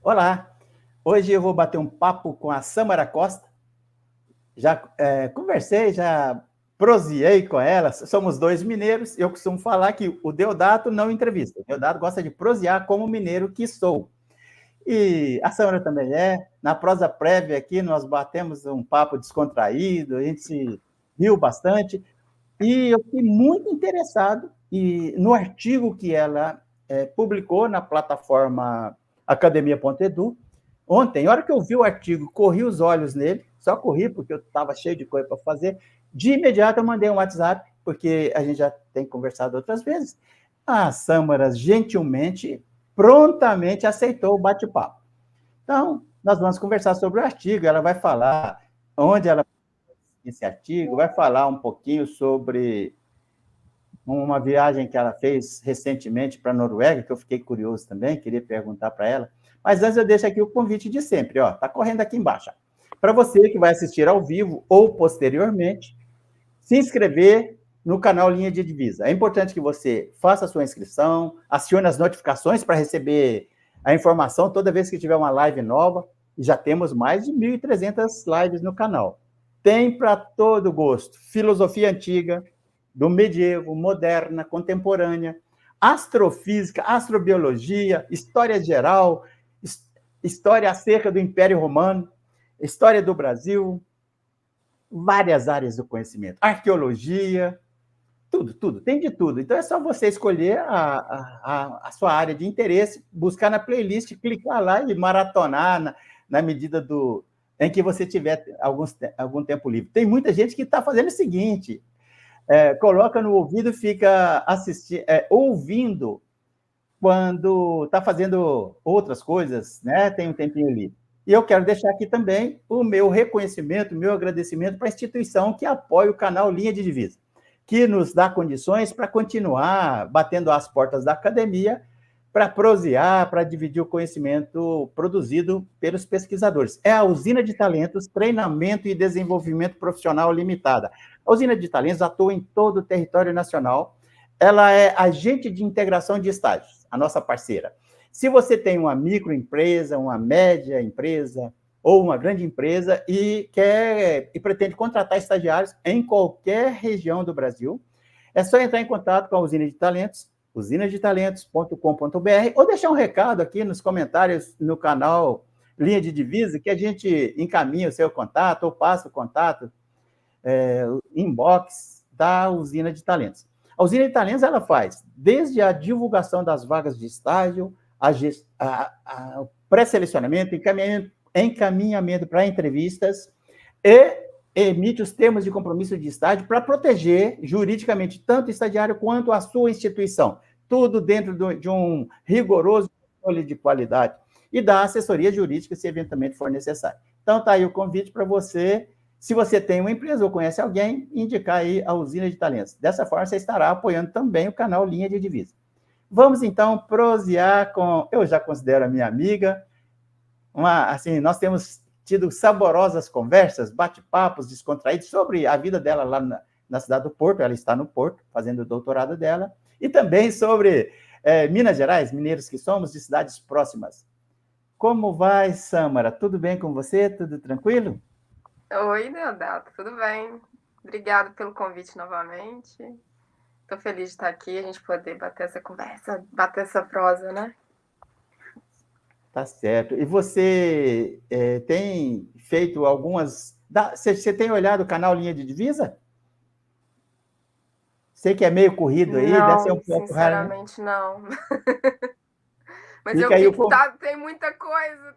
Olá, hoje eu vou bater um papo com a Sâmara Costa. Já conversei, já proseei com ela, somos dois mineiros. Eu costumo falar que o Deodato não entrevista, o Deodato gosta de prosear como mineiro que sou. E a Sâmara também é. Na prosa prévia aqui, nós batemos um papo descontraído, a gente se riu bastante. E eu fiquei muito interessado no artigo que ela publicou na plataforma academia.edu. Ontem, na hora que eu vi o artigo, corri os olhos nele, só corri porque eu estava cheio de coisa para fazer. De imediato eu mandei um WhatsApp, porque a gente já tem conversado outras vezes. A Sâmara gentilmente, prontamente aceitou o bate-papo. Então, nós vamos conversar sobre o artigo, ela vai falar onde ela esse artigo, vai falar um pouquinho sobre uma viagem que ela fez recentemente para a Noruega, que eu fiquei curioso também, queria perguntar para ela. Mas antes eu deixo aqui o convite de sempre, ó, tá correndo aqui embaixo. Para você que vai assistir ao vivo ou posteriormente, se inscrever no canal Linha de Divisa. É importante que você faça a sua inscrição, acione as notificações para receber a informação toda vez que tiver uma live nova. E já temos mais de 1.300 lives no canal. Tem para todo gosto. Filosofia antiga, do medievo, moderna, contemporânea, astrofísica, astrobiologia, história geral, história acerca do Império Romano, história do Brasil, várias áreas do conhecimento, arqueologia, tudo, tem de tudo. Então é só você escolher a sua área de interesse, buscar na playlist, clicar lá e maratonar na medida em que você tiver algum tempo livre. Tem muita gente que está fazendo o seguinte: coloca no ouvido e fica ouvindo quando está fazendo outras coisas, né? Tem um tempinho livre. E eu quero deixar aqui também o meu reconhecimento, o meu agradecimento para a instituição que apoia o canal Linha de Divisa, que nos dá condições para continuar batendo às portas da academia, para prosear, para dividir o conhecimento produzido pelos pesquisadores. É a Usina de Talentos, Treinamento e Desenvolvimento Profissional Limitada. A Usina de Talentos atua em todo o território nacional. Ela é agente de integração de estágios, a nossa parceira. Se você tem uma microempresa, uma média empresa ou uma grande empresa e pretende contratar estagiários em qualquer região do Brasil, é só entrar em contato com a Usina de Talentos, usinadetalentos.com.br, ou deixar um recado aqui nos comentários no canal Linha de Divisa, que a gente encaminha o seu contato ou passa o contato, inbox da Usina de Talentos. A Usina de Talentos ela faz desde a divulgação das vagas de estágio, a pré-selecionamento, encaminhamento para entrevistas e emite os termos de compromisso de estágio para proteger juridicamente tanto o estagiário quanto a sua instituição. Tudo dentro de um rigoroso controle de qualidade e da assessoria jurídica, se eventualmente for necessário. Então, está aí o convite para você, se você tem uma empresa ou conhece alguém, indicar aí a Usina de Talentos. Dessa forma, você estará apoiando também o canal Linha de Divisa. Vamos, então, prosear com... Eu já considero a minha amiga. Assim, nós temos tido saborosas conversas, bate-papos descontraídos sobre a vida dela lá na cidade do Porto. Ela está no Porto, fazendo o doutorado dela. E também sobre Minas Gerais, mineiros que somos, de cidades próximas. Como vai, Sâmara? Tudo bem com você? Tudo tranquilo? Oi, Deodato, tudo bem? Obrigada pelo convite novamente. Estou feliz de estar aqui, a gente poder bater essa conversa, bater essa prosa, né? Tá certo. E você tem feito algumas... Você tem olhado o canal Linha de Divisa? Sei que é meio corrido aí, deve ser um Não, pouco raro, né? sinceramente não. Mas eu Fica aí vi o que tem muita coisa,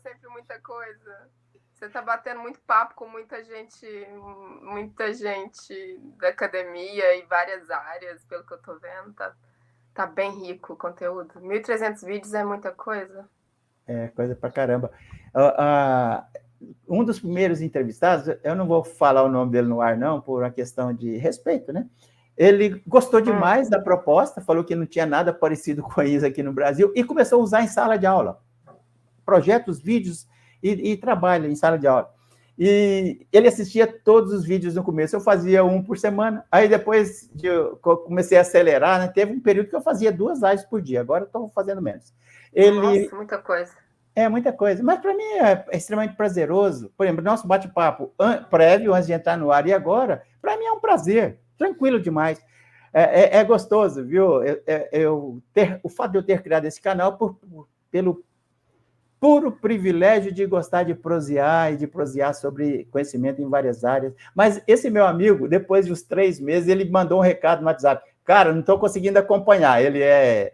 sempre muita coisa. Você está batendo muito papo com muita gente da academia e várias áreas, pelo que eu estou vendo. Tá bem rico o conteúdo. 1.300 vídeos é muita coisa. coisa pra caramba. Um dos primeiros entrevistados, eu não vou falar o nome dele no ar, não, por uma questão de respeito, né? Ele gostou demais da proposta, falou que não tinha nada parecido com isso aqui no Brasil e começou a usar em sala de aula. Projeta os vídeos e trabalha em sala de aula. E ele assistia todos os vídeos no começo. Eu fazia um por semana. Aí depois eu comecei a acelerar, né? Teve um período que eu fazia 2 lives por dia. Agora eu estou fazendo menos. Ele Nossa, muita coisa. É muita coisa, mas para mim é extremamente prazeroso. Por exemplo, nosso bate-papo prévio, antes de entrar no ar e agora, para mim é um prazer, tranquilo demais. É gostoso, viu? O fato de eu ter criado esse canal pelo puro privilégio de gostar de prosear e de prosear sobre conhecimento em várias áreas. Mas esse meu amigo, depois de uns 3 meses, ele mandou um recado no WhatsApp. Cara, não estou conseguindo acompanhar. Ele é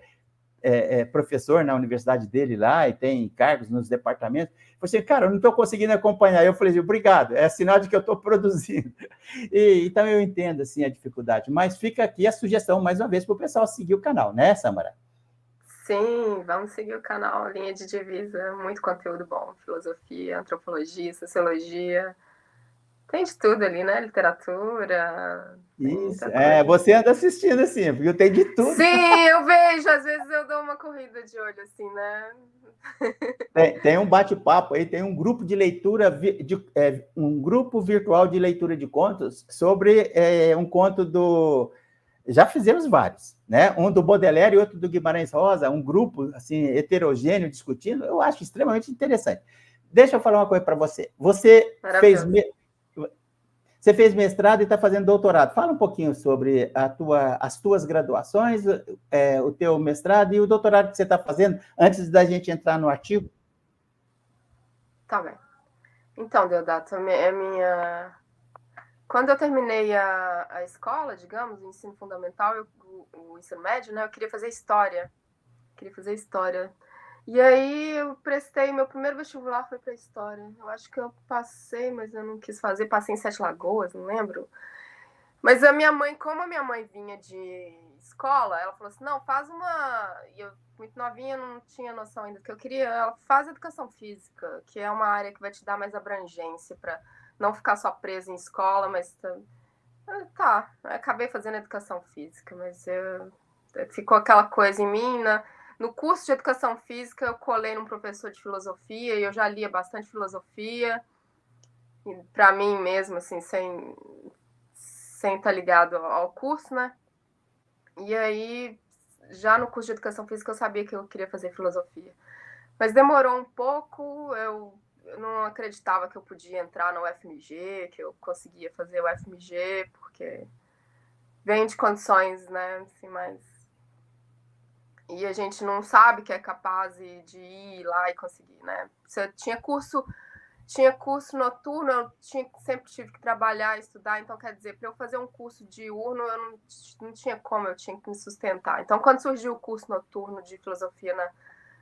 professor na universidade dele lá e tem cargos nos departamentos. Eu falei assim, cara, eu não estou conseguindo acompanhar. Eu falei assim, obrigado, é sinal de que eu estou produzindo. Então eu entendo assim, a dificuldade, mas fica aqui a sugestão, mais uma vez, para o pessoal seguir o canal, né, Samara? Sim, vamos seguir o canal Linha de Divisa, muito conteúdo bom, filosofia, antropologia, sociologia, tem de tudo ali, né? Literatura, tem Isso, muita coisa. você anda assistindo assim, porque tem de tudo. Sim, eu vejo, às vezes eu dou uma corrida de olho assim, né? Tem um bate-papo aí, tem um grupo de leitura, um grupo virtual de leitura de contos sobre um conto do... Já fizemos vários, né? Um do Baudelaire e outro do Guimarães Rosa, um grupo assim heterogêneo discutindo. Eu acho extremamente interessante. Deixa eu falar uma coisa para você. Você fez mestrado e está fazendo doutorado. Fala um pouquinho sobre as tuas graduações, o teu mestrado e o doutorado que você está fazendo, antes da gente entrar no artigo. Tá bem. Então, Deodato, quando eu terminei a escola, digamos, o ensino fundamental, o ensino médio, né, eu queria fazer história. E aí eu prestei, meu primeiro vestibular foi para história. Eu acho que eu passei, mas eu não quis fazer. Passei em Sete Lagoas, não lembro. Mas a minha mãe, como a minha mãe vinha de escola, ela falou assim, não, faz uma... E eu, muito novinha, não tinha noção ainda do que eu queria. Ela faz educação física, que é uma área que vai te dar mais abrangência para não ficar só presa em escola, mas... Tá, acabei fazendo educação física, mas ficou aquela coisa em mim, né? No curso de educação física, eu colei num professor de filosofia e eu já lia bastante filosofia, para mim mesmo, assim, sem estar ligado ao curso, né? E aí, já no curso de educação física, eu sabia que eu queria fazer filosofia. Mas demorou um pouco, eu não acreditava que eu podia entrar na UFMG, que eu conseguia fazer o UFMG, porque vem de condições, né, assim, mais... E a gente não sabe que é capaz de ir lá e conseguir, né? Você tinha curso noturno, eu sempre tive que trabalhar, estudar, então quer dizer, para eu fazer um curso diurno, eu não tinha como, eu tinha que me sustentar. Então, quando surgiu o curso noturno de filosofia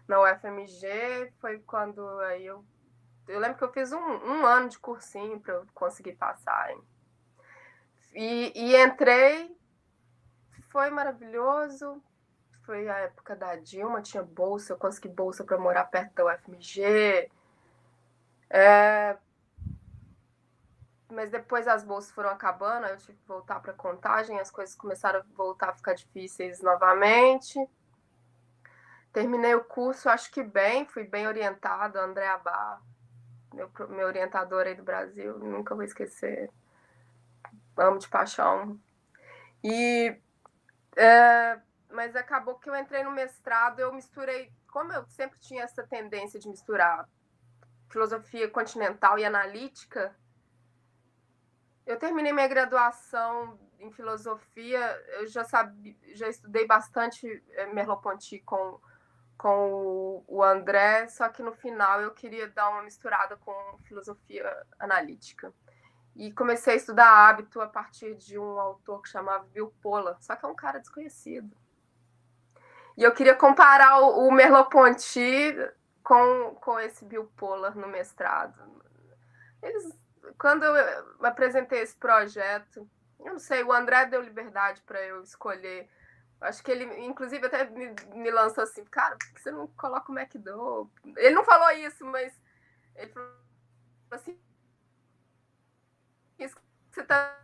na UFMG, foi quando aí eu lembro que eu fiz um ano de cursinho para eu conseguir passar. Hein? E entrei, foi maravilhoso. Foi a época da Dilma, tinha bolsa, eu consegui bolsa para morar perto da UFMG. Mas depois as bolsas foram acabando, eu tive que voltar para Contagem, as coisas começaram a voltar a ficar difíceis novamente. Terminei o curso, acho que bem, fui bem orientada, André Abá, meu orientador aí do Brasil, nunca vou esquecer, amo de paixão. Mas acabou que eu entrei no mestrado, eu misturei, como eu sempre tinha essa tendência de misturar filosofia continental e analítica, eu terminei minha graduação em filosofia, eu já estudei bastante Merleau-Ponty com o André, só que no final eu queria dar uma misturada com filosofia analítica. E comecei a estudar hábito a partir de um autor que chamava Bill Pola, só que é um cara desconhecido. E eu queria comparar o Merleau-Ponty com esse Bill Pola no mestrado. Quando eu apresentei esse projeto, eu não sei, o André deu liberdade para eu escolher. Acho que ele, inclusive, até me lançou assim, cara, por que você não coloca o McDowell? Ele não falou isso, mas ele falou assim, isso que você está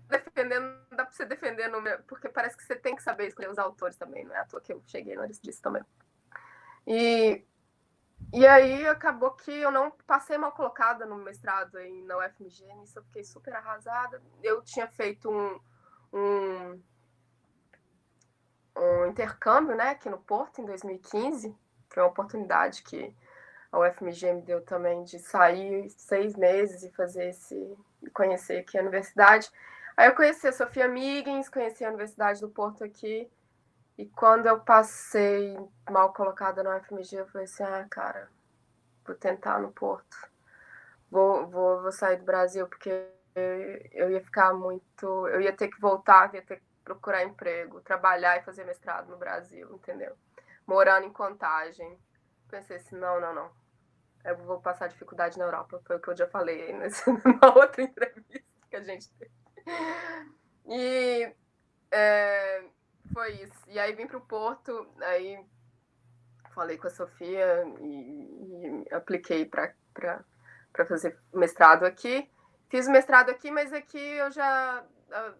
defendendo, não dá para você defender, porque parece que você tem que saber escolher os autores também, não é à toa que eu cheguei no disso também. E aí acabou que eu não passei mal colocada no mestrado aí na UFMG, nisso eu fiquei super arrasada. Eu tinha feito um intercâmbio, né, aqui no Porto, em 2015, foi uma oportunidade que a UFMG me deu também de sair 6 meses e conhecer aqui a universidade. Aí eu conheci a Sofia Migens, conheci a Universidade do Porto aqui, e quando eu passei mal colocada na UFMG, eu falei assim, cara, vou tentar no Porto. Vou sair do Brasil, porque eu ia ficar muito... Eu ia ter que voltar, ia ter que procurar emprego, trabalhar e fazer mestrado no Brasil, entendeu? Morando em Contagem. Pensei assim, não. Eu vou passar dificuldade na Europa. Foi o que eu já falei aí numa outra entrevista que a gente teve. E foi isso. E aí vim para o Porto, aí falei com a Sofia e apliquei para fazer mestrado aqui. Fiz o mestrado aqui, mas aqui eu já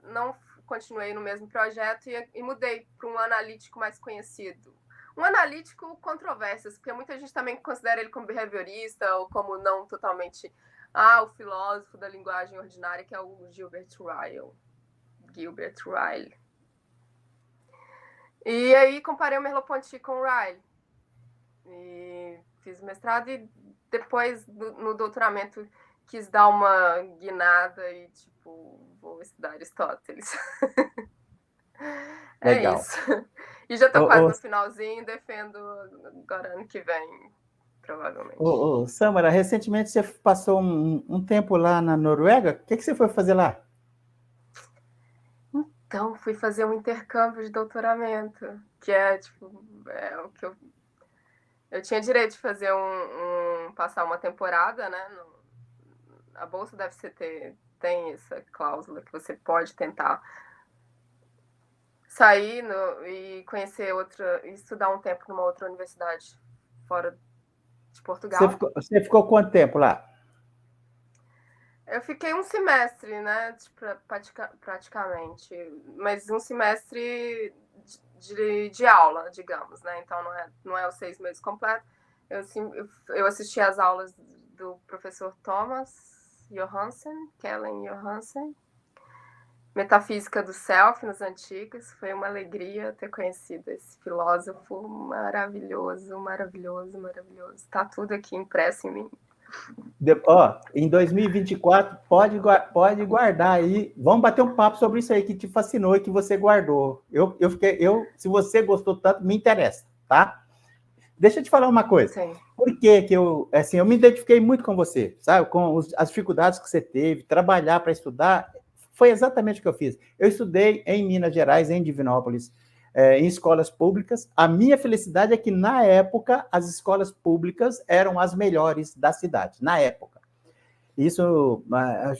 não continuei no mesmo projeto e mudei para um analítico mais conhecido. Um analítico controversas, porque muita gente também considera ele como behaviorista ou como não totalmente o filósofo da linguagem ordinária, que é o Gilbert Ryle. E aí comparei o Merleau-Ponty com o Ryle. E fiz mestrado e depois, no doutoramento, quis dar uma guinada e, vou estudar Aristóteles. Legal. Isso. E já estou quase no finalzinho, defendo agora ano que vem, provavelmente. Sâmara, recentemente você passou um tempo lá na Noruega. O que você foi fazer lá? Então, fui fazer um intercâmbio de doutoramento, que é o que eu tinha direito de fazer passar uma temporada, né? A bolsa deve tem essa cláusula que você pode tentar sair e conhecer estudar um tempo numa outra universidade fora de Portugal. Você ficou quanto tempo lá? Eu fiquei um semestre, né? Praticamente, mas um semestre de aula, digamos, né? Então não é os 6 meses completos. Eu assisti às aulas do professor Thomas Johansen, Kellen Johansen, Metafísica do Self nos Antigos. Foi uma alegria ter conhecido esse filósofo maravilhoso. Tá tudo aqui impresso em mim. Em 2024, pode guardar aí. Vamos bater um papo sobre isso aí que te fascinou e que você guardou. Se você gostou tanto, me interessa, tá? Deixa eu te falar uma coisa. Sim. Por que eu me identifiquei muito com você, sabe? Com as dificuldades que você teve, trabalhar para estudar, foi exatamente o que eu fiz. Eu estudei em Minas Gerais, em Divinópolis, em escolas públicas. A minha felicidade é que, na época, as escolas públicas eram as melhores da cidade, na época. Isso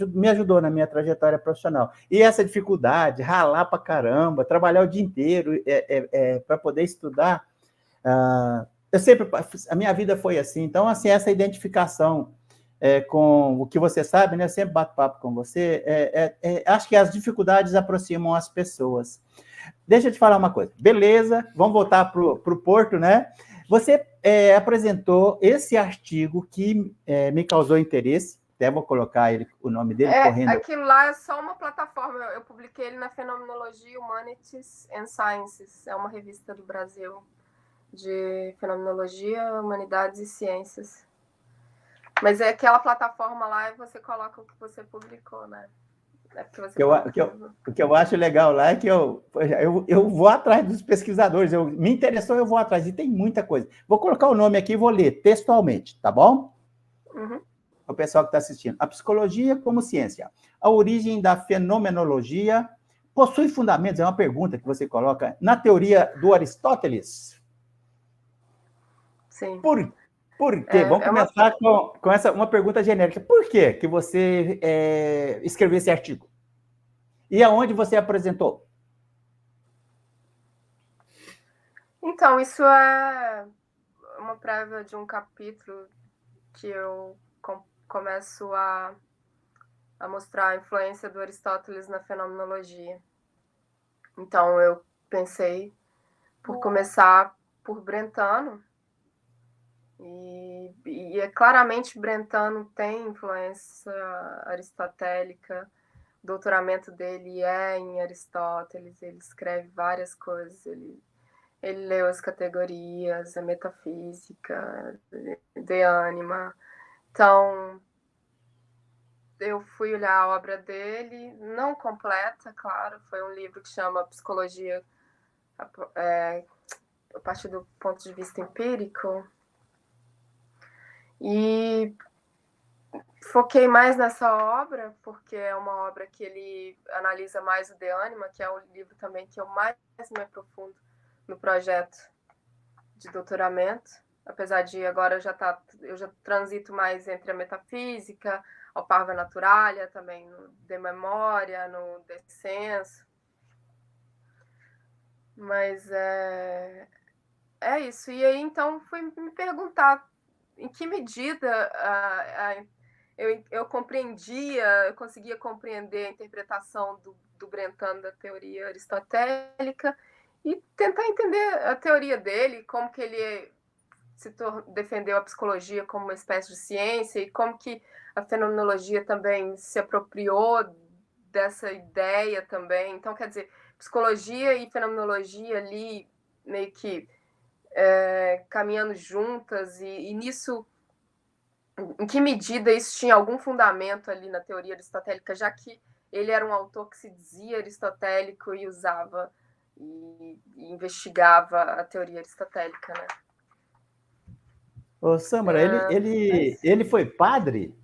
me ajudou na minha trajetória profissional. E essa dificuldade, ralar para caramba, trabalhar o dia inteiro para poder estudar, a minha vida foi assim. Então, assim, essa identificação com o que você sabe, né? Eu sempre bato papo com você. Acho que as dificuldades aproximam as pessoas. Deixa eu te falar uma coisa. Beleza, vamos voltar para o Porto, né? Você apresentou esse artigo que me causou interesse. Até vou colocar o nome dele correndo. Aquilo lá é só uma plataforma. Eu publiquei ele na Fenomenologia, Humanities and Sciences. É uma revista do Brasil de Fenomenologia, Humanidades e Ciências. Mas é aquela plataforma lá e você coloca o que você publicou, né? O que eu acho legal lá é que eu vou atrás dos pesquisadores. Me interessou, eu vou atrás. E tem muita coisa. Vou colocar o nome aqui e vou ler textualmente, tá bom? Uhum. O pessoal que está assistindo. A psicologia como ciência. A origem da fenomenologia possui fundamentos? É uma pergunta que você coloca na teoria do Aristóteles. Sim. Por quê? Vamos começar com uma pergunta genérica. Por que você escreveu esse artigo? E aonde você apresentou? Então, isso é uma prévia de um capítulo que eu começo a mostrar a influência do Aristóteles na fenomenologia. Então, eu pensei por começar por Brentano, e claramente Brentano tem influência aristotélica. O doutoramento dele é em Aristóteles, ele escreve várias coisas, Ele leu as categorias, a metafísica, de ânima. Então, eu fui olhar a obra dele, não completa, claro, foi um livro que chama Psicologia a partir do ponto de vista empírico, e foquei mais nessa obra, porque é uma obra que ele analisa mais o De Anima, que é o livro também que eu mais me aprofundo no projeto de doutoramento, apesar de agora eu já transito mais entre a metafísica, ao Parva Naturalia, também no De Memória, no De Senso. Mas é isso. E aí, então, fui me perguntar em que medida eu compreendia, eu conseguia compreender a interpretação do Brentano da teoria aristotélica e tentar entender a teoria dele, como que ele defendeu a psicologia como uma espécie de ciência e como que a fenomenologia também se apropriou dessa ideia também. Então, quer dizer, psicologia e fenomenologia ali meio que caminhando juntas, e nisso, em que medida isso tinha algum fundamento ali na teoria aristotélica, já que ele era um autor que se dizia aristotélico e usava e investigava a teoria aristotélica, né? Ô, Samara, ele foi padre?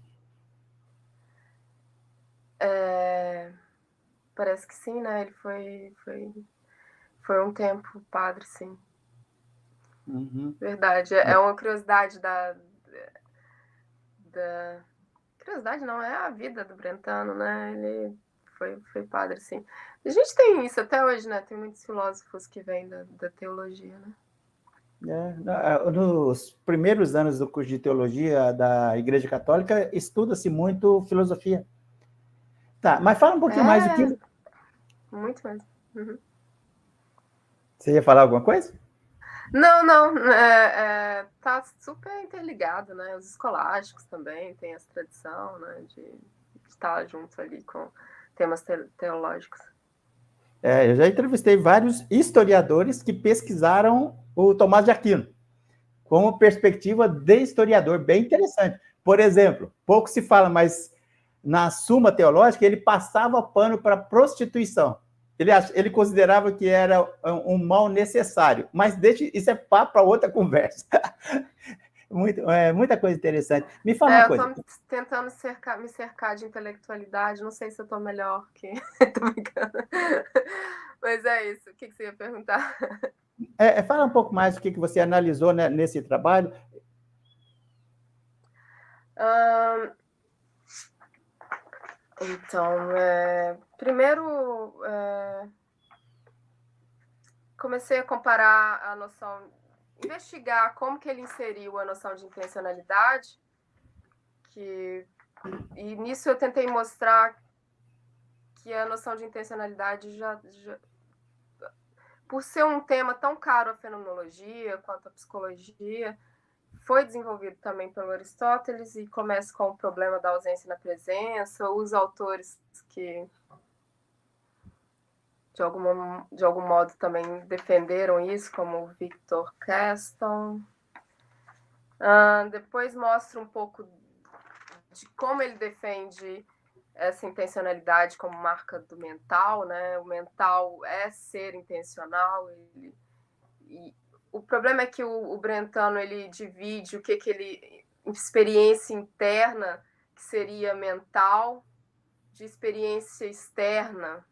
Parece que sim, né? Ele foi um tempo padre, sim. Uhum. Verdade. É uma curiosidade curiosidade não, é a vida do Brentano, né? Ele foi padre, sim. A gente tem isso até hoje, né? Tem muitos filósofos que vêm da teologia, né? Nos primeiros anos do curso de teologia da Igreja Católica, estuda-se muito filosofia. Tá, mas fala um pouquinho mais do que... Muito mesmo. Uhum. Você ia falar alguma coisa? Não. Tá super interligado, né? Os escolásticos também têm essa tradição, né? De estar junto ali com temas teológicos. Eu já entrevistei vários historiadores que pesquisaram o Tomás de Aquino, com perspectiva de historiador, bem interessante. Por exemplo, pouco se fala, mas na Suma Teológica ele passava pano para prostituição. Ele considerava que era um mal necessário, mas isso é papo para outra conversa. Muita coisa interessante. Me fala uma coisa. Eu estou tentando me cercar de intelectualidade, não sei se eu estou melhor que... Tô brincando. Mas é isso. O que você ia perguntar? Fala um pouco mais do que você analisou, né, nesse trabalho. Então, primeiro, comecei a comparar a noção, investigar como que ele inseriu a noção de intencionalidade, e nisso eu tentei mostrar que a noção de intencionalidade por ser um tema tão caro à fenomenologia quanto à psicologia, foi desenvolvido também pelo Aristóteles, e começa com o problema da ausência na presença. Os autores que de algum modo também defenderam isso, como Victor Keston. Depois mostra um pouco de como ele defende essa intencionalidade como marca do mental, né? O mental é ser intencional. E o problema é que o Brentano ele divide o que ele... experiência interna, que seria mental, de experiência externa,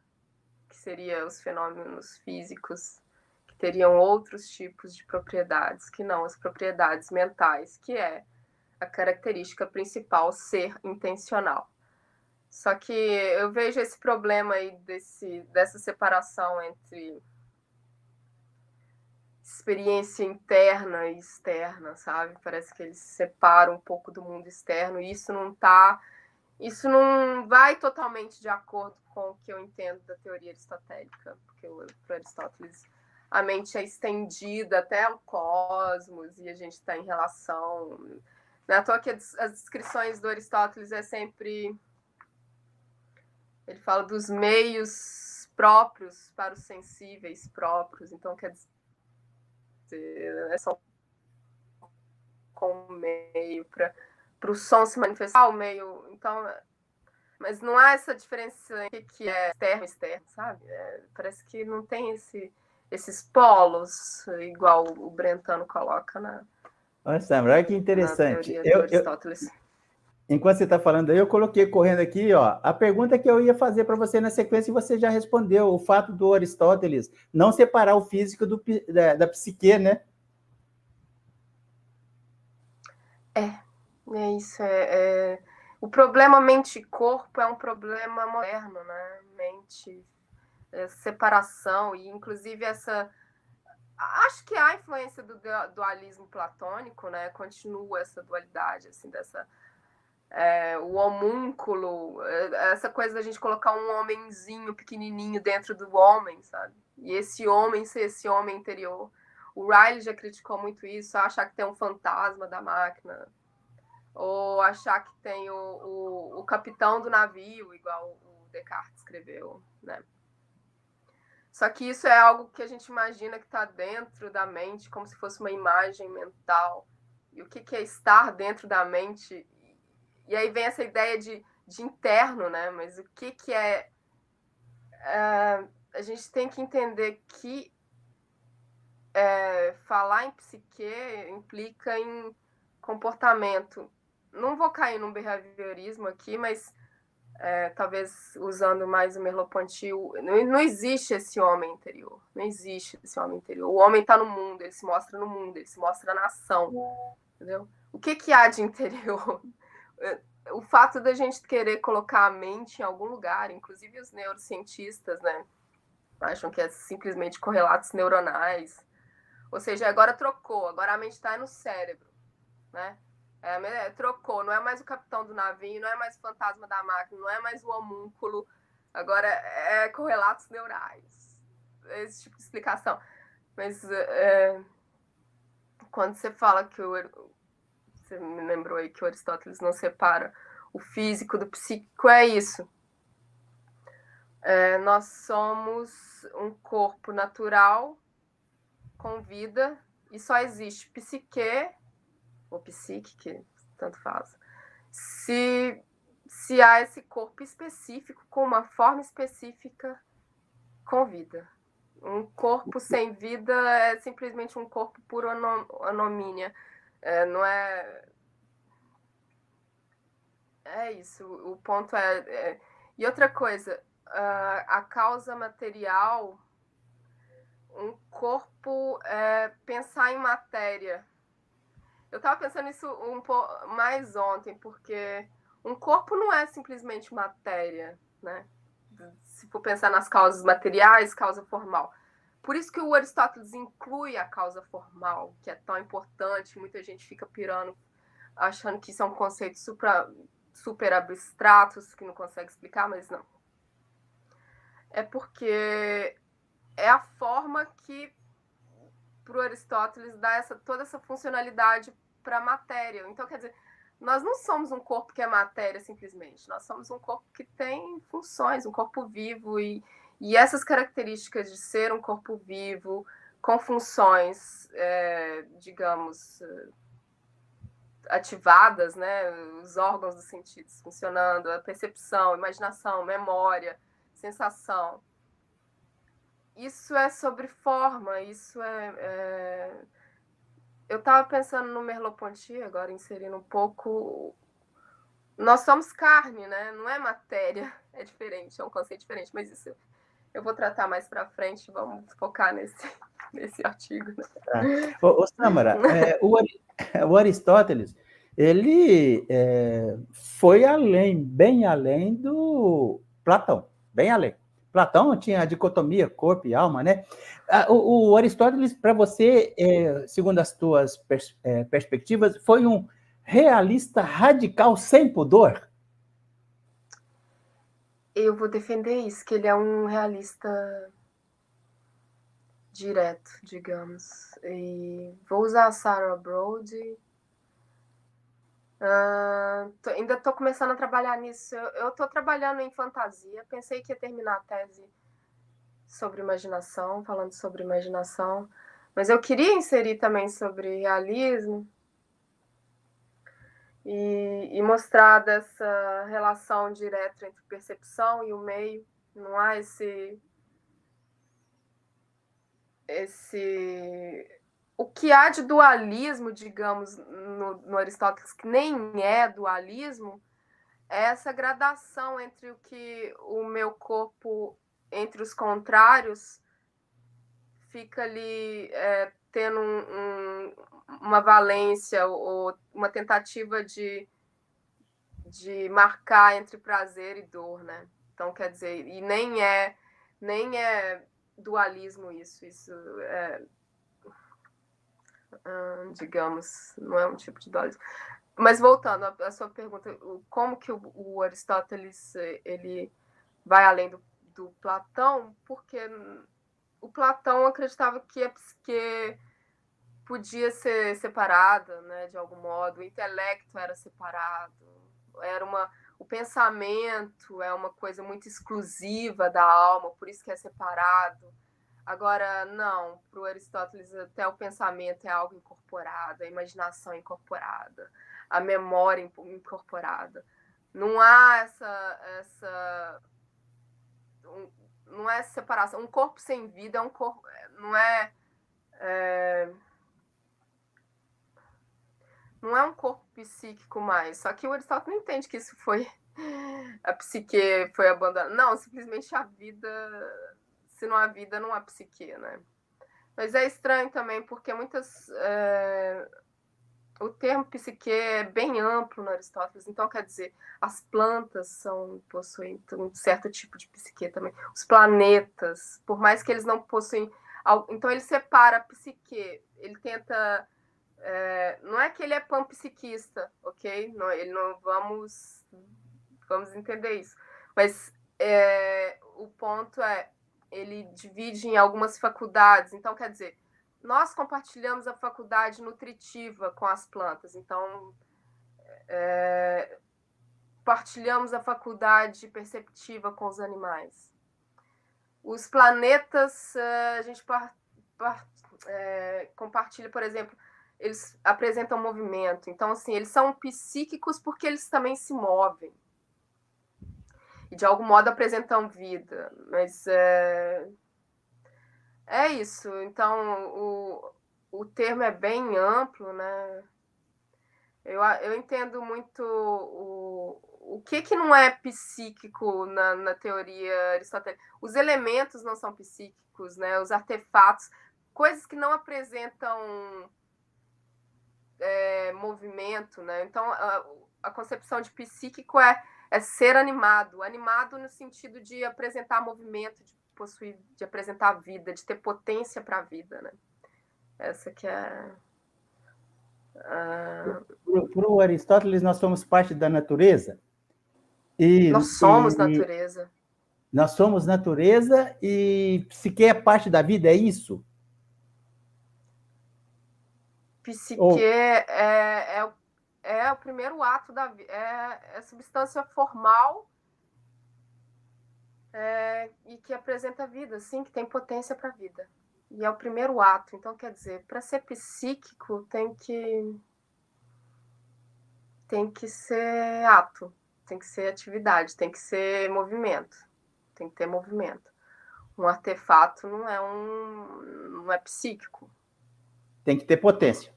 que seria os fenômenos físicos, que teriam outros tipos de propriedades, que não as propriedades mentais, que é a característica principal, ser intencional. Só que eu vejo esse problema aí dessa separação entre experiência interna e externa, sabe? Parece que eles separam um pouco do mundo externo, e isso não vai totalmente de acordo com o que eu entendo da teoria aristotélica, porque para Aristóteles a mente é estendida até o cosmos e a gente está em relação. Não é à toa que as descrições do Aristóteles é sempre... Ele fala dos meios próprios para os sensíveis próprios, então quer dizer, é só com o meio para o som se manifestar, o meio. Então, mas não há essa diferença entre o que é externo e externo, sabe? Parece que não tem esses polos, igual o Brentano coloca Olha, Samara, olha que na interessante. teoria do Aristóteles. Enquanto você está falando aí, eu coloquei correndo aqui, ó, a pergunta que eu ia fazer para você na sequência e você já respondeu, o fato do Aristóteles não separar o físico da psique, né? É isso. O problema mente e corpo é um problema moderno, né? Mente, separação, e inclusive essa. Acho que há influência do dualismo platônico, né? Continua essa dualidade, assim, o homúnculo, essa coisa da gente colocar um homenzinho pequenininho dentro do homem, sabe? E esse homem ser esse homem interior. O Riley já criticou muito isso, achar que tem um fantasma da máquina, ou achar que tem o capitão do navio, igual o Descartes escreveu, né? Só que isso é algo que a gente imagina que está dentro da mente, como se fosse uma imagem mental. E o que é estar dentro da mente? E aí vem essa ideia de interno, né? Mas o que é... A gente tem que entender que falar em psique implica em comportamento. Não vou cair num behaviorismo aqui, mas talvez usando mais o Merleau-Ponty, não existe esse homem interior. Não existe esse homem interior. O homem está no mundo, ele se mostra no mundo, ele se mostra na ação. Entendeu? O que há de interior? O fato da gente querer colocar a mente em algum lugar, inclusive os neurocientistas, né, acham que é simplesmente correlatos neuronais. Ou seja, agora trocou, agora a mente está no cérebro, né? Trocou, não é mais o capitão do navio, não é mais o fantasma da máquina, não é mais o homúnculo, agora é correlatos neurais. Esse tipo de explicação. Mas quando você fala que você me lembrou aí que o Aristóteles não separa o físico do psíquico, é isso. Nós somos um corpo natural com vida e só existe psique ou psique, que tanto faz, se há esse corpo específico com uma forma específica com vida. Um corpo sem vida é simplesmente um corpo por anomínia. Não é... É isso. O ponto E outra coisa, a causa material, um corpo pensar em matéria. Eu estava pensando nisso um pouco mais ontem, porque um corpo não é simplesmente matéria, né? Se for pensar nas causas materiais, causa formal. Por isso que o Aristóteles inclui a causa formal, que é tão importante. Muita gente fica pirando, achando que são conceitos super abstratos, que não consegue explicar, mas não. É porque é a forma que, para o Aristóteles, dá toda essa funcionalidade para a matéria. Então, quer dizer, nós não somos um corpo que é matéria simplesmente, nós somos um corpo que tem funções, um corpo vivo, e essas características de ser um corpo vivo, com funções, digamos, ativadas, né? Os órgãos dos sentidos funcionando, a percepção, imaginação, memória, sensação. Isso é sobre forma, isso Eu estava pensando no Merleau-Ponty, agora inserindo um pouco. Nós somos carne, né? Não é matéria, é diferente, é um conceito diferente, mas isso eu vou tratar mais para frente, vamos focar nesse artigo. Né? Ô, Samara, o Aristóteles, ele foi além, bem além do Platão, bem além. Platão tinha a dicotomia corpo e alma, né? O Aristóteles, para você, segundo as tuas perspectivas, foi um realista radical sem pudor? Eu vou defender isso, que ele é um realista direto, digamos. E vou usar a Sarah Brody. Ainda estou começando a trabalhar nisso. Eu estou trabalhando em fantasia. Pensei que ia terminar a tese sobre imaginação, falando sobre imaginação, Mas eu queria inserir também sobre realismo e mostrar dessa relação direta entre percepção e o meio. Não há esse o que há de dualismo, digamos, no Aristóteles, que nem é dualismo, é essa gradação entre o que o meu corpo, entre os contrários, fica ali tendo uma valência ou uma tentativa de marcar entre prazer e dor, né? Então, quer dizer, e nem é dualismo isso é, digamos, não é um tipo de dualismo. Mas voltando à sua pergunta, como que o Aristóteles ele vai além do Platão? Porque o Platão acreditava que a psique podia ser separada, né, de algum modo, o intelecto era separado, o pensamento é uma coisa muito exclusiva da alma, por isso que é separado. Agora, não, para o Aristóteles até o pensamento é algo incorporado, a imaginação incorporada, a memória incorporada. Não há não é separação. Um corpo sem vida é um corpo, não é um corpo psíquico mais. Só que o Aristóteles não entende que isso foi a psique foi abandonada. Não, simplesmente a vida, se não há vida, não há psique, né? Mas é estranho também, porque o termo psique é bem amplo no Aristóteles, então quer dizer, as plantas possuem um certo tipo de psique também. Os planetas, por mais que eles não possuem. Então ele separa a psique, ele tenta. Não é que ele é panpsiquista, ok? Não, ele não vamos entender isso. Mas o ponto é, ele divide em algumas faculdades. Então, quer dizer, nós compartilhamos a faculdade nutritiva com as plantas. Então, partilhamos a faculdade perceptiva com os animais. Os planetas, a gente compartilha, por exemplo, eles apresentam movimento. Então, assim, eles são psíquicos porque eles também se movem. E, de algum modo, apresentam vida. Mas é isso. Então, o termo é bem amplo, né? Eu entendo muito o que não é psíquico na teoria aristotélica. Os elementos não são psíquicos, né? Os artefatos, coisas que não apresentam movimento, né? Então, a concepção de psíquico é ser animado no sentido de apresentar movimento, de apresentar vida, de ter potência para a vida, né? Essa que é Para o Aristóteles, nós somos parte da natureza. Nós somos natureza. Nós somos natureza e psique é parte da vida, é isso? Psique é o primeiro ato da vida, é a substância formal e que apresenta a vida, sim, que tem potência para a vida. E é o primeiro ato. Então, quer dizer, para ser psíquico tem que ser ato, tem que ser atividade, tem que ser movimento, tem que ter movimento. Um artefato não é psíquico. Tem que ter potência.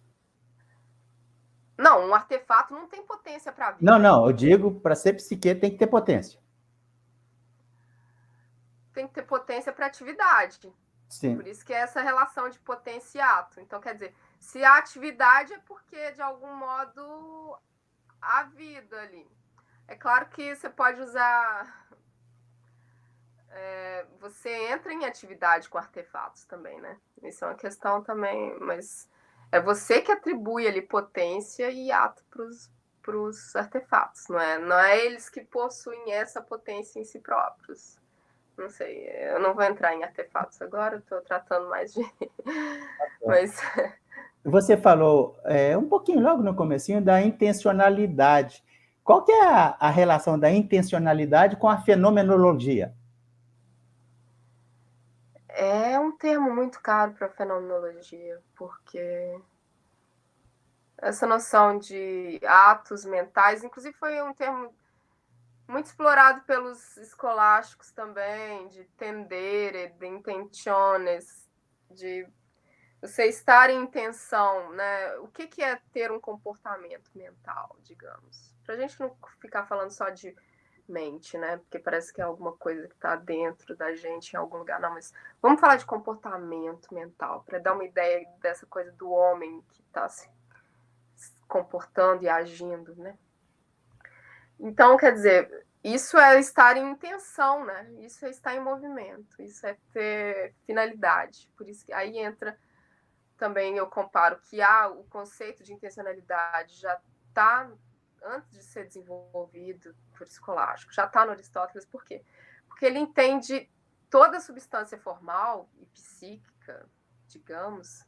Não, um artefato não tem potência para a vida. Não, eu digo, para ser psique tem que ter potência. Tem que ter potência para atividade. Sim. Por isso que é essa relação de potência e ato. Então, quer dizer, se a atividade é porque, de algum modo, há vida ali. É claro que você pode usar... você entra em atividade com artefatos também, né? Isso é uma questão também, mas é você que atribui ali potência e ato para os artefatos, não é eles que possuem essa potência em si próprios. Não sei, eu não vou entrar em artefatos agora, estou tratando mais de... Mas... Você falou um pouquinho logo no comecinho da intencionalidade. Qual que é a relação da intencionalidade com a fenomenologia? É um termo muito caro para a fenomenologia, porque essa noção de atos mentais, inclusive foi um termo muito explorado pelos escolásticos também, de tendere, de intentiones, de você estar em intenção, né? O que é ter um comportamento mental, digamos? Para a gente não ficar falando só de mente, né? Porque parece que é alguma coisa que está dentro da gente em algum lugar. Não, mas vamos falar de comportamento mental, para dar uma ideia dessa coisa do homem que está se comportando e agindo, né? Então, quer dizer, isso é estar em intenção, né? Isso é estar em movimento, isso é ter finalidade. Por isso que aí entra também, eu comparo que o conceito de intencionalidade já está, antes de ser desenvolvido por escolástico, já está no Aristóteles. Por quê? Porque ele entende toda a substância formal e psíquica, digamos,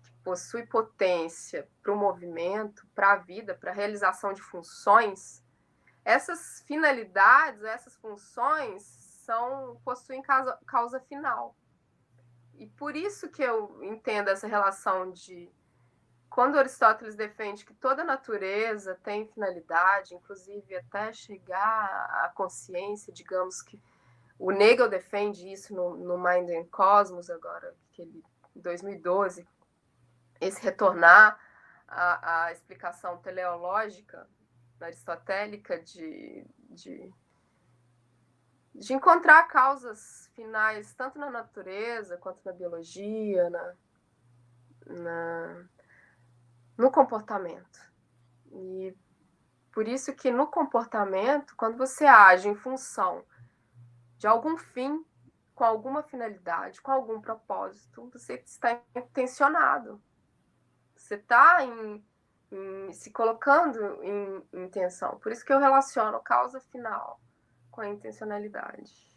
que possui potência para o movimento, para a vida, para a realização de funções. Essas finalidades, essas funções possuem causa final. E por isso que eu entendo essa relação de quando Aristóteles defende que toda natureza tem finalidade, inclusive até chegar à consciência, digamos que o Hegel defende isso no Mind and Cosmos agora, que ele, em 2012, esse retornar à explicação teleológica aristotélica de encontrar causas finais tanto na natureza quanto na biologia, no comportamento. E por isso que no comportamento, quando você age em função de algum fim, com alguma finalidade, com algum propósito, você está intencionado. Você está se colocando em intenção. Por isso que eu relaciono causa final com a intencionalidade.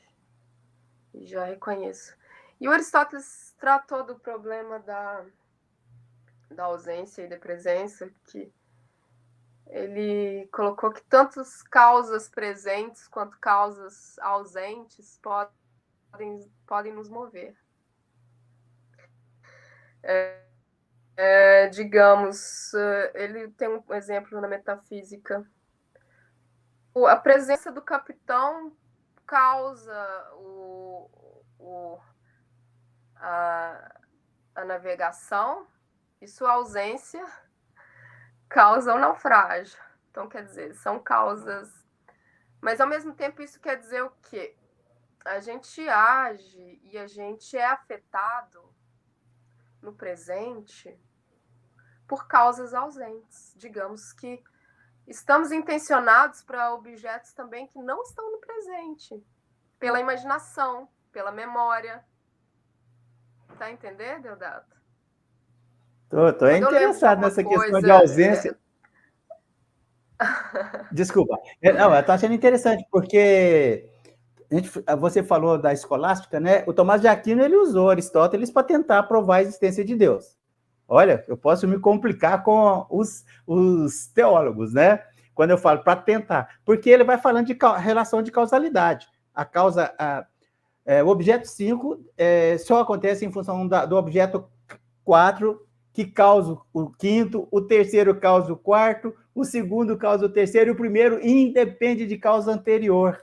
E já reconheço. E o Aristóteles tratou do problema da ausência e da presença, que ele colocou que tanto causas presentes quanto causas ausentes podem nos mover. Digamos, ele tem um exemplo na metafísica. A presença do capitão causa a navegação, e sua ausência causa o naufrágio. Então, quer dizer, são causas. Mas, ao mesmo tempo, isso quer dizer o quê? A gente age e a gente é afetado no presente por causas ausentes. Digamos que estamos intencionados para objetos também que não estão no presente, pela imaginação, pela memória. Tá entendendo, Deodato? Tô interessado nessa questão de ausência. Desculpa. Não, eu tô achando interessante, porque você falou da escolástica, né? O Tomás de Aquino, ele usou Aristóteles para tentar provar a existência de Deus. Olha, eu posso me complicar com os teólogos, né? Quando eu falo para tentar, porque ele vai falando de relação de causalidade. O objeto 5 só acontece em função do objeto 4, que causa o quinto, o terceiro causa o quarto, o segundo causa o terceiro, e o primeiro independe de causa anterior.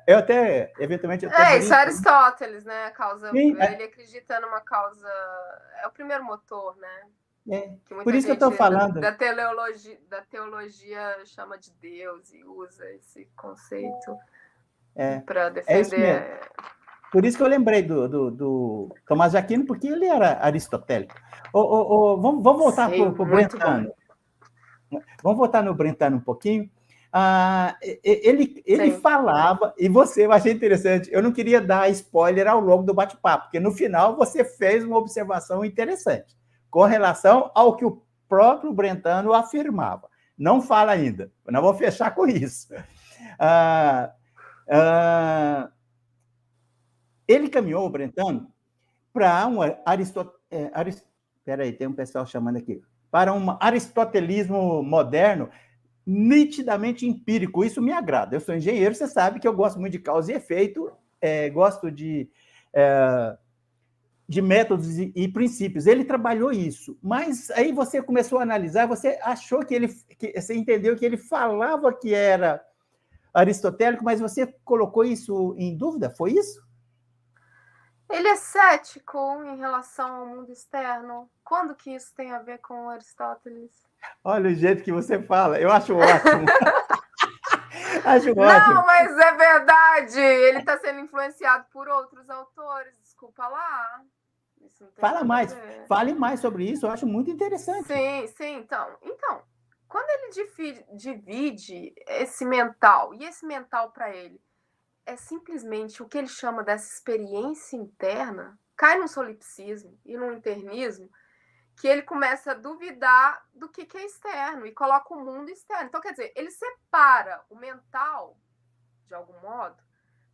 Eu até, eventualmente... isso é Aristóteles, né? Ele acredita numa causa... É o primeiro motor, né? Que por isso que eu estou falando. Da teologia chama de Deus e usa esse conceito para defender... Por isso que eu lembrei do Tomás de Aquino, porque ele era aristotélico. Vamos voltar para o Brentano. Vamos voltar no Brentano um pouquinho. Ele falava, e eu achei interessante, eu não queria dar spoiler ao longo do bate-papo, porque no final você fez uma observação interessante, com relação ao que o próprio Brentano afirmava. Não fala ainda, nós vamos fechar com isso. Ele caminhou, o Brentano, para um tem um pessoal chamando aqui. Para um aristotelismo moderno, nitidamente empírico. Isso me agrada. Eu sou engenheiro, você sabe que eu gosto muito de causa e efeito, gosto de de métodos e princípios. Ele trabalhou isso, mas aí você começou a analisar, você achou você entendeu que ele falava que era aristotélico, mas você colocou isso em dúvida? Foi isso? Ele é cético em relação ao mundo externo. Quando que isso tem a ver com Aristóteles? Olha o jeito que você fala, eu acho ótimo. Acho ótimo. Não, mas é verdade. Ele está sendo influenciado por outros autores. Desculpa lá. Isso não tem Fala nada mais, a ver. fale mais sobre isso, eu acho muito interessante. Sim, então, quando ele divide esse mental, e esse mental para ele é simplesmente o que ele chama dessa experiência interna, cai num solipsismo e num internismo, que ele começa a duvidar do que é externo e coloca o mundo externo. Então, quer dizer, ele separa o mental, de algum modo.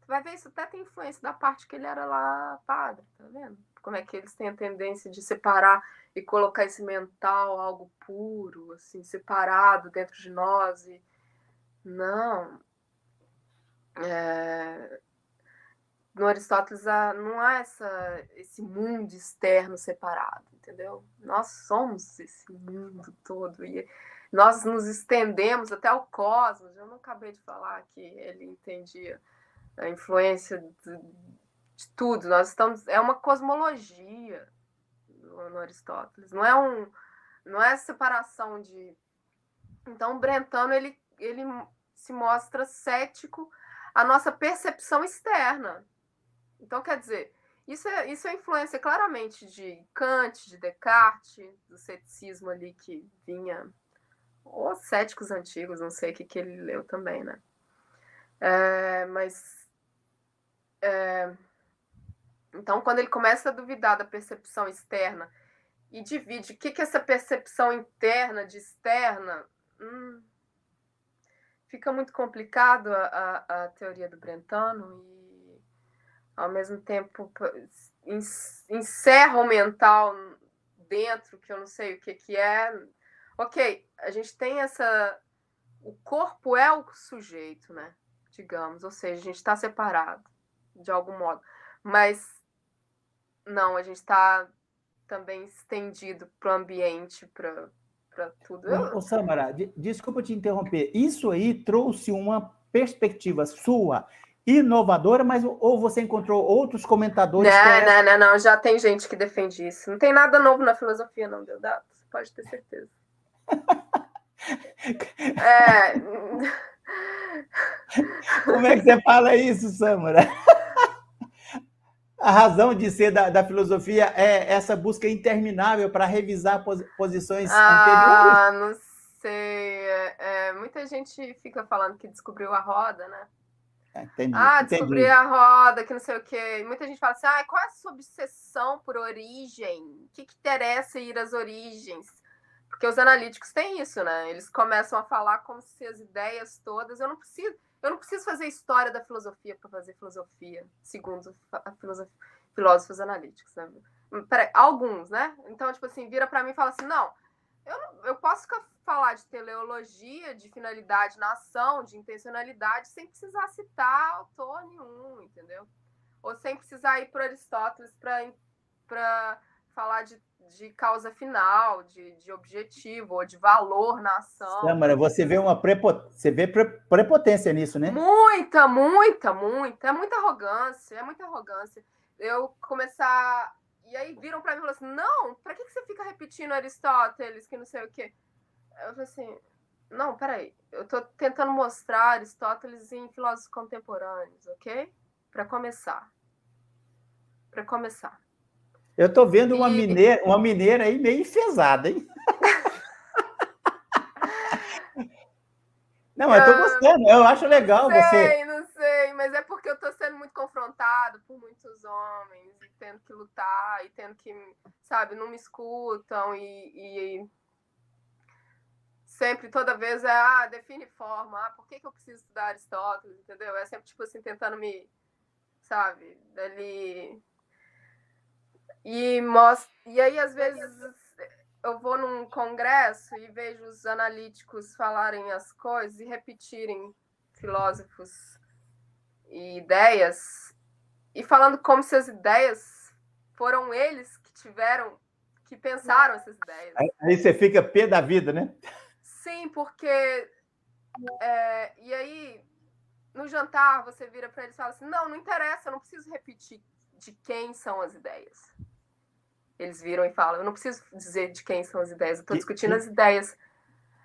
Tu vai ver, isso até tem influência da parte que ele era lá padre, tá vendo? Como é que eles têm a tendência de separar e colocar esse mental, algo puro, assim, separado dentro de nós. E... Não. No Aristóteles não há esse mundo externo separado, entendeu? Nós somos esse mundo todo e nós nos estendemos até o cosmos. Eu não acabei de falar que ele entendia a influência de tudo. Nós estamos, é uma cosmologia no Aristóteles. Não é separação de. Então, o Brentano ele se mostra cético à nossa percepção externa. Então, quer dizer, isso é influência claramente de Kant, de Descartes, do ceticismo ali que vinha, ou céticos antigos, não sei o que ele leu também, né? Então, quando ele começa a duvidar da percepção externa e divide o que é essa percepção interna de externa, fica muito complicado a teoria do Brentano e, ao mesmo tempo, encerra o mental dentro, que eu não sei o que é. Ok, a gente tem essa... O corpo é o sujeito, né? Digamos, ou seja, a gente está separado, de algum modo. Mas, não, a gente está também estendido para o ambiente, para tudo. Ô, Samara, desculpa te interromper. Isso aí trouxe uma perspectiva sua inovadora, mas ou você encontrou outros comentadores Não. Já tem gente que defende isso. Não tem nada novo na filosofia, não, Deodato. Você pode ter certeza. Como é que você fala isso, Samara? A razão de ser da filosofia é essa busca interminável para revisar posições anteriores? Não sei. Muita gente fica falando que descobriu a roda, né? Entendi. Descobri a roda, que não sei o quê. Muita gente fala assim, qual é a sua obsessão por origem? O que interessa ir às origens? Porque os analíticos têm isso, né? Eles começam a falar como se as ideias todas... Eu não preciso fazer história da filosofia para fazer filosofia, segundo filósofos analíticos, né? Alguns, né? Então, tipo assim, vira para mim e fala assim, não, eu posso falar de teleologia, de finalidade na ação, de intencionalidade, sem precisar citar autor nenhum, entendeu? Ou sem precisar ir para Aristóteles para falar de causa final, de objetivo, ou de valor na ação. Samara, você vê prepotência nisso, né? Muita. É muita arrogância. Eu começar... E aí viram para mim e falaram assim, não, para que você fica repetindo Aristóteles, que não sei o quê? Eu falei assim, não, peraí, eu tô tentando mostrar Aristóteles em filósofos contemporâneos, ok? Para começar. Eu tô vendo uma mineira aí meio enfesada, hein? Não, eu tô gostando, eu acho legal você... Não sei, mas é porque eu tô sendo muito confrontado por muitos homens e tendo que lutar e tendo que, sabe, não me escutam e sempre, toda vez define forma, por que eu preciso estudar Aristóteles, entendeu? É sempre, tipo assim, tentando me, sabe, dali... E aí, às vezes, eu vou num congresso e vejo os analíticos falarem as coisas e repetirem filósofos e ideias, e falando como se as ideias foram eles que pensaram essas ideias. Aí você fica pé da vida, né? Sim, porque... e aí, no jantar, você vira para eles e fala assim, não interessa, eu não preciso repetir de quem são as ideias. Eles viram e falam, eu não preciso dizer de quem são as ideias, eu estou discutindo as ideias.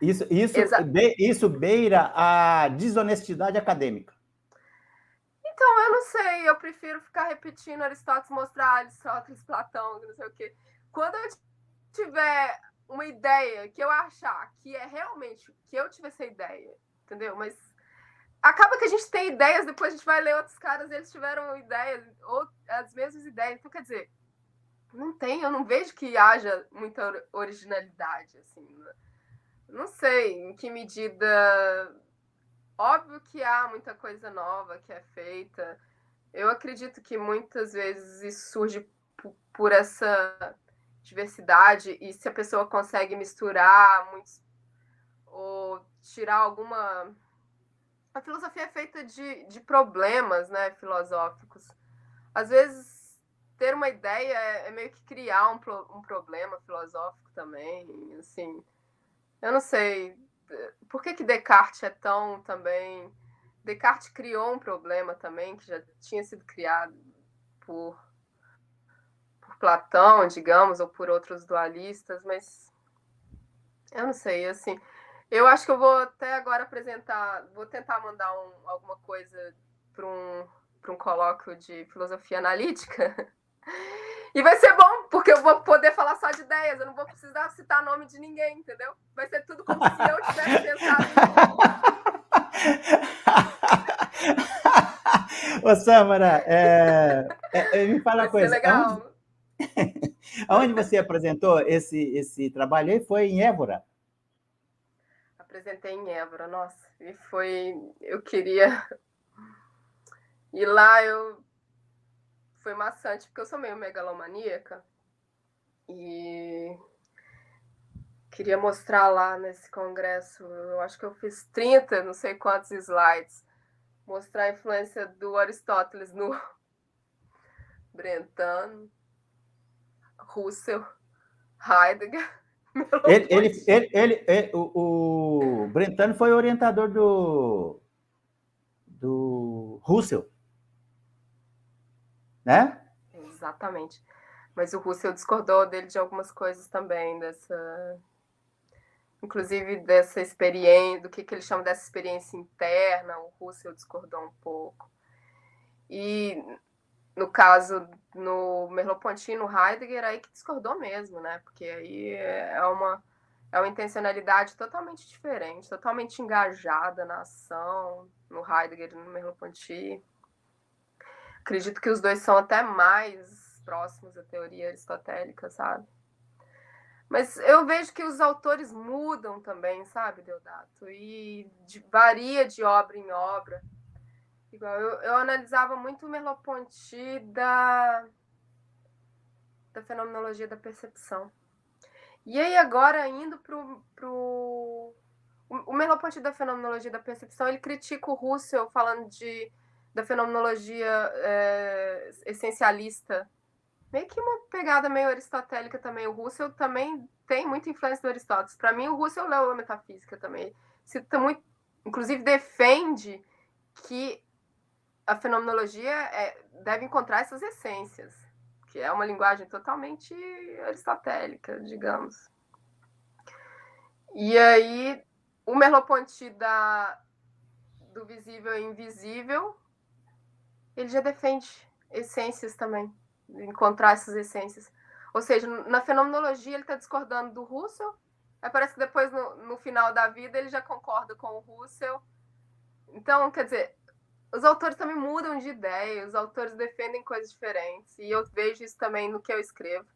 Isso beira a desonestidade acadêmica. Então, eu não sei, eu prefiro ficar repetindo Aristóteles, mostrar Aristóteles, Platão, não sei o quê. Quando eu tiver uma ideia que eu achar que é realmente que eu tive essa ideia, entendeu? Mas acaba que a gente tem ideias, depois a gente vai ler outros caras, eles tiveram ideias, ou as mesmas ideias. Então, quer dizer, eu não vejo que haja muita originalidade, assim. Não sei em que medida... Óbvio que há muita coisa nova que é feita. Eu acredito que muitas vezes isso surge por essa diversidade, e se a pessoa consegue misturar muitos, ou tirar alguma... A filosofia é feita de problemas, né, filosóficos. Às vezes, ter uma ideia é meio que criar um problema filosófico também, assim. Eu não sei... Por que Descartes é tão também... Descartes criou um problema também, que já tinha sido criado por Platão, digamos, ou por outros dualistas, mas eu não sei, assim... Eu acho que eu vou até agora vou tentar mandar alguma coisa para um colóquio de filosofia analítica. E vai ser bom, porque eu vou poder falar só de ideias, eu não vou precisar citar nome de ninguém, entendeu? Vai ser tudo como se eu tivesse pensado Ô, Sâmara, me fala uma coisa. Legal. Aonde você apresentou esse trabalho aí? Foi em Évora? Apresentei em Évora, nossa. E foi... Eu queria... E lá foi maçante, porque eu sou meio megalomaníaca. E queria mostrar lá nesse congresso, eu acho que eu fiz 30, não sei quantos slides, mostrar a influência do Aristóteles no Brentano, Russell, Heidegger. O Brentano foi orientador do Russell, né? Exatamente. Mas o Russell discordou dele de algumas coisas também, inclusive dessa experiência, do que ele chama dessa experiência interna. O Russell discordou um pouco. E no caso, no Merleau-Ponty, no Heidegger, aí que discordou mesmo, né? Porque aí é uma intencionalidade totalmente diferente, totalmente engajada na ação, no Heidegger e no Merleau-Ponty. Acredito que os dois são até mais próximos da teoria aristotélica, sabe? Mas eu vejo que os autores mudam também, sabe, Deodato? E varia de obra em obra. Igual, eu analisava muito o Merleau-Ponty da fenomenologia da percepção. E aí agora, indo o Merleau-Ponty da fenomenologia da percepção, ele critica o Russell falando da fenomenologia essencialista. Meio que uma pegada meio aristotélica também. O Russell também tem muita influência do Aristóteles. Para mim, o Russell leu a metafísica também. Cita muito, inclusive defende que a fenomenologia deve encontrar essas essências, que é uma linguagem totalmente aristotélica, digamos. E aí, o Merleau-Ponty do visível e invisível, ele já defende essências também, encontrar essas essências. Ou seja, na fenomenologia ele está discordando do Russell, aí parece que depois, no final da vida, ele já concorda com o Russell. Então, quer dizer, os autores também mudam de ideia, os autores defendem coisas diferentes, e eu vejo isso também no que eu escrevo.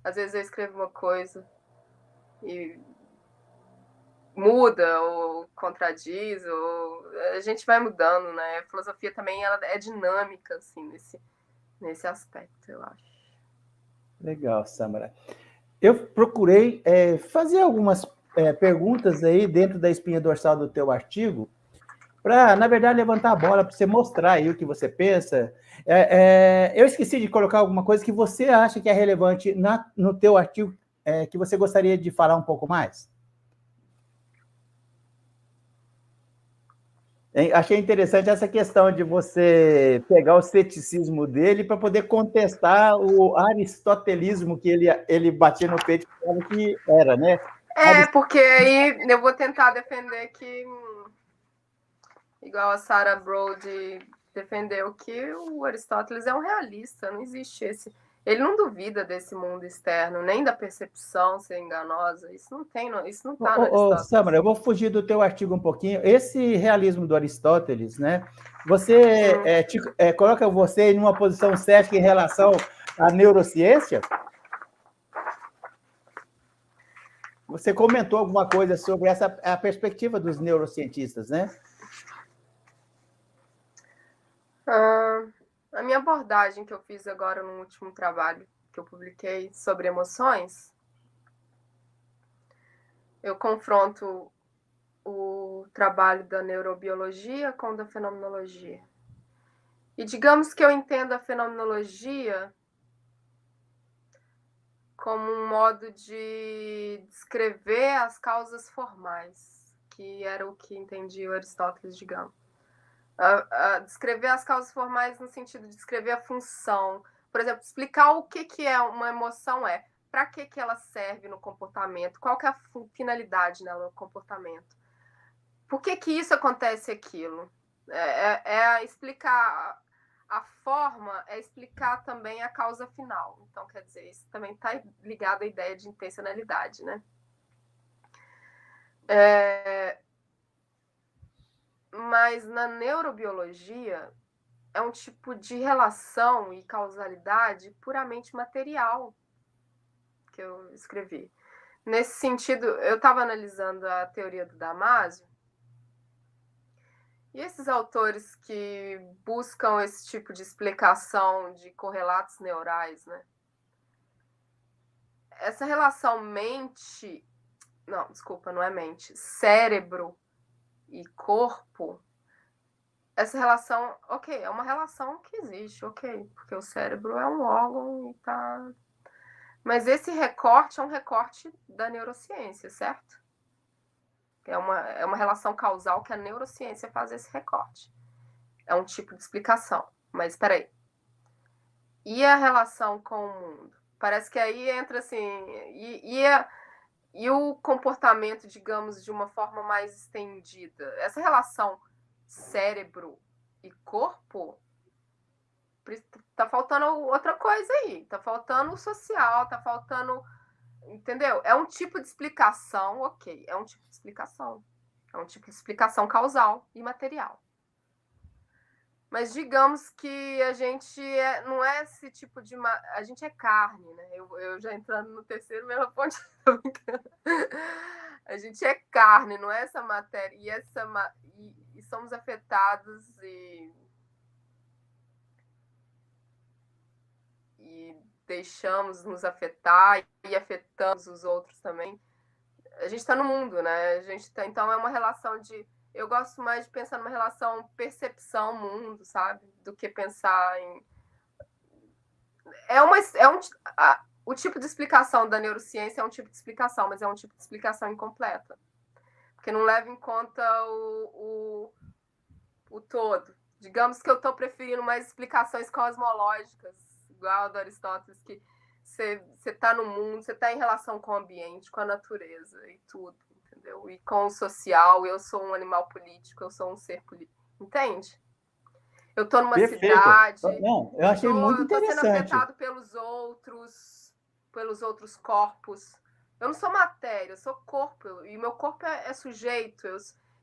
Às vezes eu escrevo uma coisa e muda ou contradiz, ou a gente vai mudando, né? A filosofia também ela é dinâmica, assim, nesse aspecto, eu acho. Legal, Sâmara. Eu procurei fazer algumas perguntas aí dentro da espinha dorsal do teu artigo, para, na verdade, levantar a bola, para você mostrar aí o que você pensa. Eu esqueci de colocar alguma coisa que você acha que é relevante no teu artigo, que você gostaria de falar um pouco mais? Achei interessante essa questão de você pegar o ceticismo dele para poder contestar o aristotelismo que ele batia no peito e falava que era, né? Porque aí eu vou tentar defender que, igual a Sarah Brody defendeu, que o Aristóteles é um realista, não existe esse... Ele não duvida desse mundo externo, nem da percepção ser enganosa. Isso não está no Aristóteles. Sâmara, eu vou fugir do teu artigo um pouquinho. Esse realismo do Aristóteles, né? Você coloca você em uma posição cética em relação à neurociência? Você comentou alguma coisa sobre a perspectiva dos neurocientistas, né? A minha abordagem que eu fiz agora no último trabalho que eu publiquei sobre emoções, eu confronto o trabalho da neurobiologia com o da fenomenologia. E digamos que eu entendo a fenomenologia como um modo de descrever as causas formais, que era o que entendia o Aristóteles, digamos. Descrever as causas formais no sentido de descrever a função. Por exemplo, explicar o que é uma emoção para que ela serve no comportamento, qual que é a finalidade nela no comportamento. Por que isso acontece aquilo? Explicar a forma, é explicar também a causa final. Então, quer dizer, isso também está ligado à ideia de intencionalidade, né? Mas na neurobiologia é um tipo de relação e causalidade puramente material que eu escrevi. Nesse sentido, eu estava analisando a teoria do Damasio, e esses autores que buscam esse tipo de explicação de correlatos neurais, né? Essa relação cérebro e corpo, essa relação, é uma relação que existe, porque o cérebro é um órgão e tá... Mas esse recorte é um recorte da neurociência, certo? É uma relação causal que a neurociência faz esse recorte. É um tipo de explicação. Mas espera aí. E a relação com o mundo? Parece que aí entra assim... E o comportamento, digamos, de uma forma mais estendida? Essa relação cérebro e corpo, tá faltando outra coisa aí. Tá faltando o social, tá faltando... Entendeu? É um tipo de explicação, é um tipo de explicação. É um tipo de explicação causal e material. Mas digamos que a gente não é esse tipo de... A gente é carne, né? Eu já entrando no terceiro, mesma ponte. A gente é carne, não é essa matéria. E somos afetados e deixamos nos afetar e afetamos os outros também. A gente está no mundo, né? Então é uma relação de... Eu gosto mais de pensar numa relação percepção-mundo, sabe? Do que pensar em... O tipo de explicação da neurociência é um tipo de explicação, mas é um tipo de explicação incompleta. Porque não leva em conta o todo. Digamos que eu estou preferindo mais explicações cosmológicas, igual a do Aristóteles, que você está no mundo, você está em relação com o ambiente, com a natureza e tudo, entendeu? E com o social, eu sou um animal político, eu sou um ser político. Entende? Eu estou numa cidade... Não, eu achei muito interessante. Eu estou sendo afetado pelos outros corpos. Eu não sou matéria, eu sou corpo. E meu corpo é sujeito.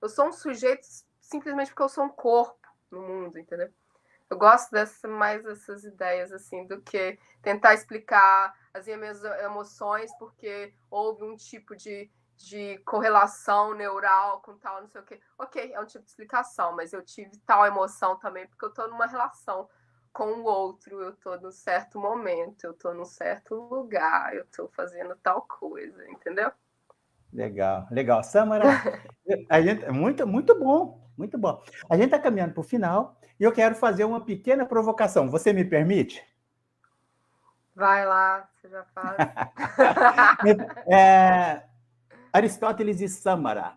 Eu sou um sujeito simplesmente porque eu sou um corpo no mundo, entendeu? Eu gosto mais dessas ideias, assim, do que tentar explicar as minhas emoções porque houve um tipo de correlação neural com tal, não sei o quê. É um tipo de explicação, mas eu tive tal emoção também porque eu estou numa relação com o outro, eu estou num certo momento, eu estou num certo lugar, eu estou fazendo tal coisa, entendeu? Legal. Samara, muito, muito bom. Muito bom. A gente está caminhando para o final e eu quero fazer uma pequena provocação. Você me permite? Vai lá, você já faz. Aristóteles e Sâmara.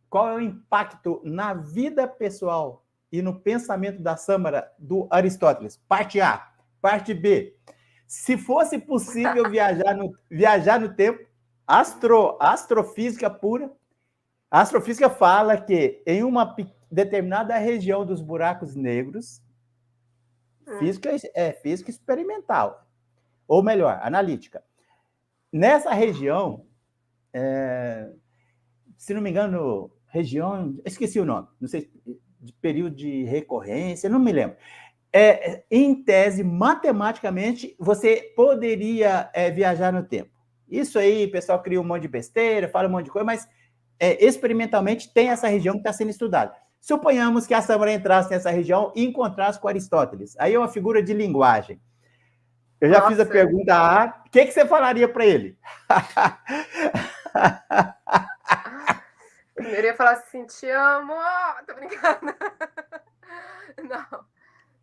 Qual é o impacto na vida pessoal e no pensamento da Sâmara do Aristóteles? Parte A. Parte B. Se fosse possível viajar no tempo, astrofísica pura, a astrofísica fala que em uma determinada região dos buracos negros, física experimental, ou melhor, analítica. Nessa região, se não me engano, esqueci o nome, não sei, de período de recorrência, não me lembro. Em tese, matematicamente, você poderia viajar no tempo. Isso aí, o pessoal cria um monte de besteira, fala um monte de coisa, mas experimentalmente tem essa região que está sendo estudada. Suponhamos que a Sâmara entrasse nessa região e encontrasse com Aristóteles. Aí é uma figura de linguagem. Eu já fiz a pergunta A. O que você falaria para ele? Primeiro ia falar assim, te amo. Tô brincando. Não,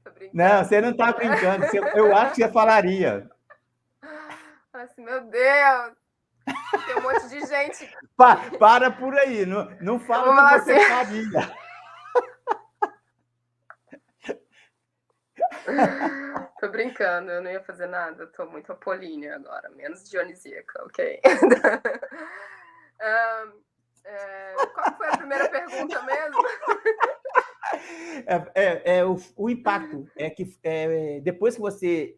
tô brincando. Não, você não está brincando. Eu acho que você falaria. Assim, meu Deus. Tem um monte de gente. Para por aí. Não fala o que você faria. Tô brincando, eu não ia fazer nada. Tô muito apolínea agora. Menos dionisíaca, ok? Qual foi a primeira pergunta mesmo? O impacto é que depois que você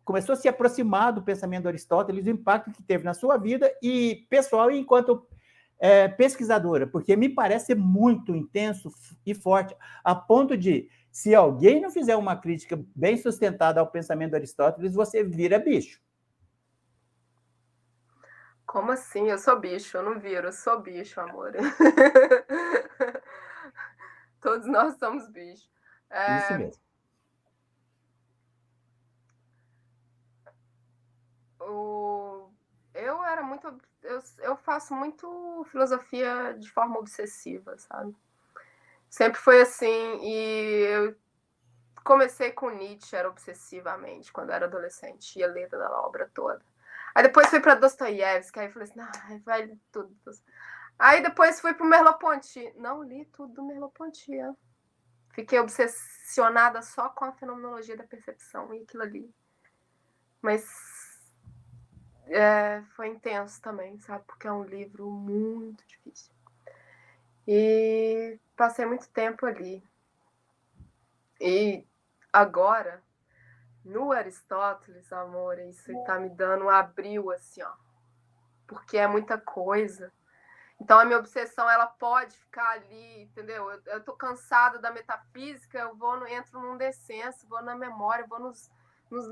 começou a se aproximar do pensamento do Aristóteles, o impacto que teve na sua vida e pessoal e enquanto pesquisadora, porque me parece muito intenso e forte, a ponto de, se alguém não fizer uma crítica bem sustentada ao pensamento do Aristóteles, você vira bicho. Como assim? Eu sou bicho, eu não viro, eu sou bicho, amor. Todos nós somos bichos. Isso mesmo. Eu era muito. Eu faço muito filosofia de forma obsessiva, sabe? Sempre foi assim, e eu comecei com Nietzsche, era obsessivamente, quando eu era adolescente, ia ler da obra toda. Aí depois fui para Dostoiévski, aí falei assim, vai ler tudo. Aí depois fui para o Merleau-Ponty. Não li tudo do Merleau-Ponty. Fiquei obsessionada só com a fenomenologia da percepção e aquilo ali. Mas foi intenso também, sabe? Porque é um livro muito difícil. E passei muito tempo ali. E agora, no Aristóteles, amor, isso tá me dando um abril, assim, ó. Porque é muita coisa. Então, a minha obsessão, ela pode ficar ali, entendeu? Eu tô cansada da metafísica, entro num descenso, vou na memória, vou nos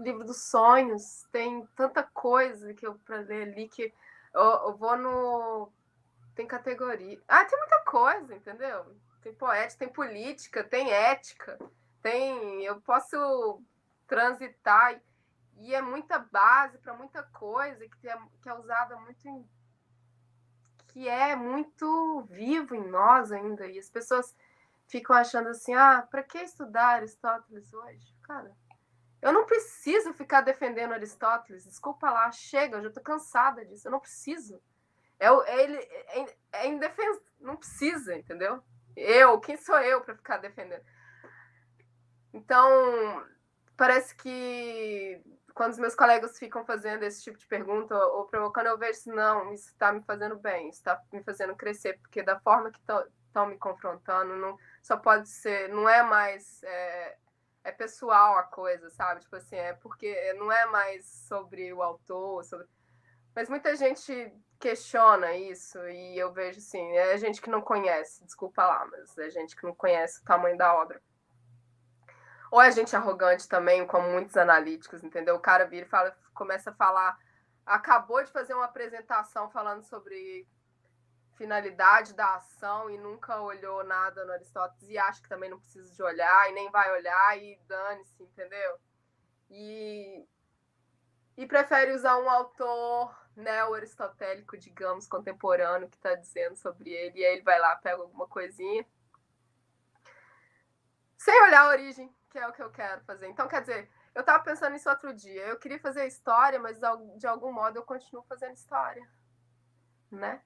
livros dos sonhos. Tem tanta coisa que eu para ler ali que eu vou no... Tem categoria. Tem muita coisa, entendeu? Tem poética, tem política, tem ética, eu posso transitar e é muita base para muita coisa que é usada muito que é muito vivo em nós ainda, e as pessoas ficam achando assim, para que estudar Aristóteles hoje? Cara, eu não preciso ficar defendendo Aristóteles, desculpa lá, chega, eu já tô cansada disso, eu não preciso. Ele é indefensável, não precisa, entendeu? Quem sou eu para ficar defendendo? Então, parece que quando os meus colegas ficam fazendo esse tipo de pergunta ou provocando, eu vejo assim, não, isso está me fazendo bem, isso está me fazendo crescer, porque da forma que estão me confrontando, não, só pode ser, não é mais é pessoal a coisa, sabe? Tipo assim, porque não é mais sobre o autor, mas muita gente questiona isso e eu vejo assim, é gente que não conhece, desculpa lá, mas é gente que não conhece o tamanho da obra. Ou é gente arrogante também, como muitos analíticos, entendeu? O cara vira e começa a falar, acabou de fazer uma apresentação falando sobre finalidade da ação e nunca olhou nada no Aristóteles e acha que também não precisa de olhar e nem vai olhar e dane-se, entendeu? E prefere usar um autor neo-aristotélico, digamos, contemporâneo, que está dizendo sobre ele, e aí ele vai lá, pega alguma coisinha. sem olhar a origem, que é o que eu quero fazer. Então, quer dizer, eu estava pensando nisso outro dia. Eu queria fazer história, mas de algum modo eu continuo fazendo história, né?